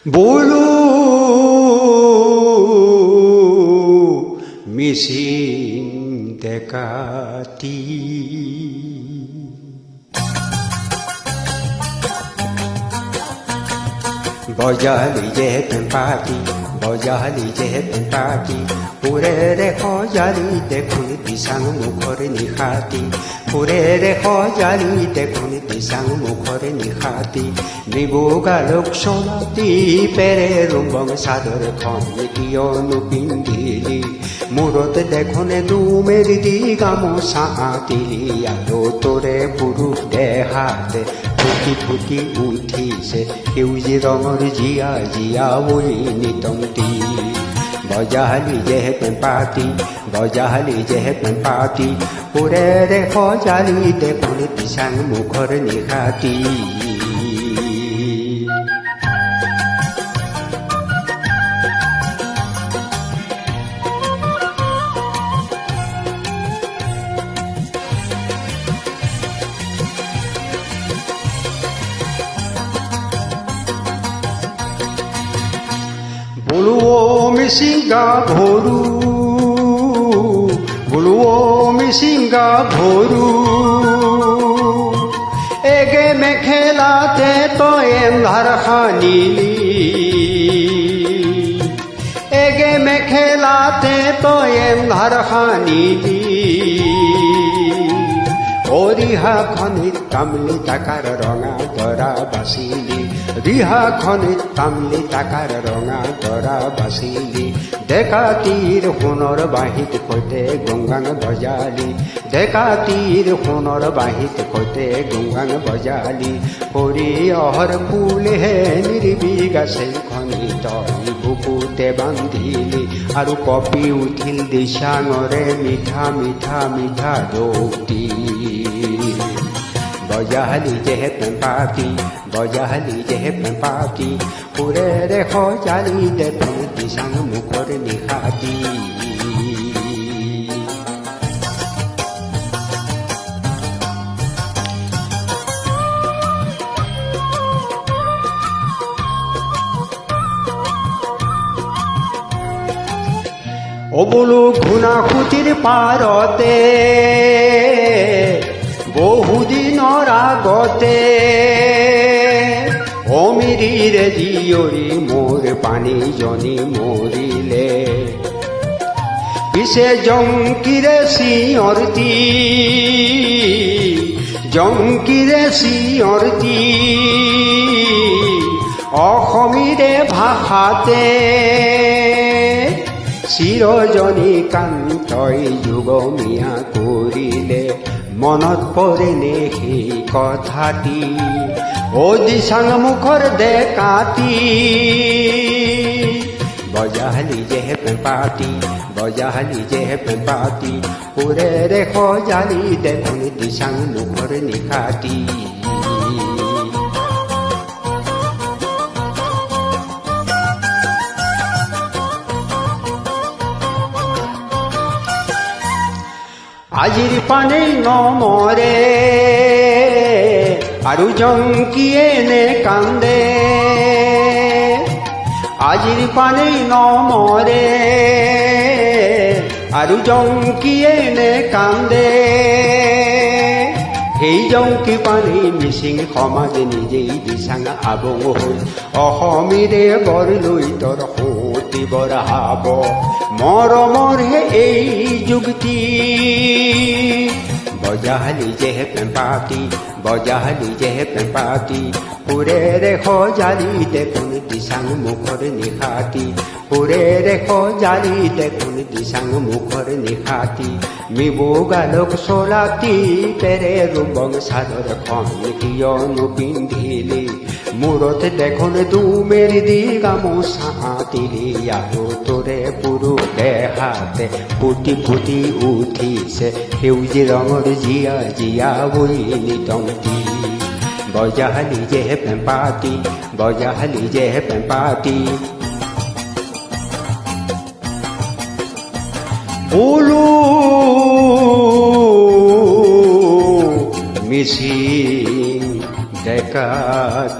বলো মিছিং ডেকাতি বজালি যে পেঁপাতি বজালি যে পেঁপাতি পুৰেৰে সজালি দেখোন দিচাং মুখৰ নিশাতি পুৰেৰে সজালি দেখোন দিচাং মুখৰ নিশাতি নিবুগালক চলাতি পেৰে ৰুম্বং চাদৰখন কিয়নো পিন্ধিলি মূৰত দেখোনে দুমেৰি দি গামোচা আতিলি আৰু তোৰে পুৰুষ দেহাতে ফুটি ফুটি উঠিছে সেউজী ৰঙৰ জীয়া জীয়া বৈ নিতংতি বজালি যে পেঁপাতি বজালি যে পেঁপাতি পুৰেৰে সজালি দেখোন দিচাং মুখৰ নিশাতি বলো মিছিংগা ভৰু বলো মিছিংগা ভৰু এগে মেখেলাতে তই এন্ধাৰ সানিলি এগে মেখেলাতে তই এন্ধাৰ সানিলি ৰিহাখনিত তামলি টাকাৰ ৰঙা দৰা বাচিলি ৰিহাখনিত তামলি টাকাৰ ৰঙা দৰা বাচিলি ডেকাতিৰ সোণৰ বাঁহীত সৈতে গুংগান বজালি ডেকাতিৰ সোণৰ বাঁহীত সৈতে গুংগান বজালি সৰিয়হৰ ফুলহে নিৰ্বিগ আছে খনিত বুকুতে বান্ধিলি আৰু কঁপি উঠিল দিচাঙৰে মিঠা মিঠা মিঠা দৌতি বজালি যে পেঁপাতি বজালি যে পেঁপাতি পুৰেৰে সজালি দেখোন দিচাং মুখৰ নিশাতি ও বলো ঘুণাসুঁতিৰ পাৰতে বহুদিনৰ আগতে অমিৰিৰে জীয়ৰী মোৰ পানীজনী মৰিলে পিছে জংকিৰে চিঞৰতি জংকিৰে চিঞৰতি অসমীৰে ভাষাতে চিৰজনী কান্তই যুগমীয়া কৰিলে মনত পৰেনে সেই কথাটি ও দিচাং মুখৰ ডেকাতি বজালি যে পেঁপাতি বজালি যে পেঁপাতি পুৰেৰে সজালি দেখোন দিচাং মুখৰ নিশাতি আজিৰ পানী নমৰে আৰু জংকিয়ে নে কান্দে আজিৰ পানী নমৰে আৰু জংকিয়ে নে কান্দে সেই জংকি পানী মিচিং সমাজ নিজেই দিচাং আবং হ'ল অসমীৰে বৰ লৈ তৰ সতি বঢ়াব মৰমৰ হে এই যুক্তি বজালি যে পেঁপাতি বজালি যে পেঁপাতি পুৰেৰে সজালি দেখোন দিচাং মুখৰ নিশাতি পুৰেৰে সজালি দেখোন দিচাং মুখৰ নিশাতি মিবুগালক চলাতি পেৰে ৰুম্বং চাদৰখন কিয়নো পিন্ধিলি মূৰত দেখোন দুমেৰি দি গামোচা আতিলি আৰু তোৰে পুৰুষ দেহাতে ফুটি ফুটি উঠিছে সেউজী ৰঙৰ জীয়া জীয়া বৈ নিতংতি বজালি যে পেঁপাতি বজালি যে পেঁপাতি বলো মিছিং ডেকাতি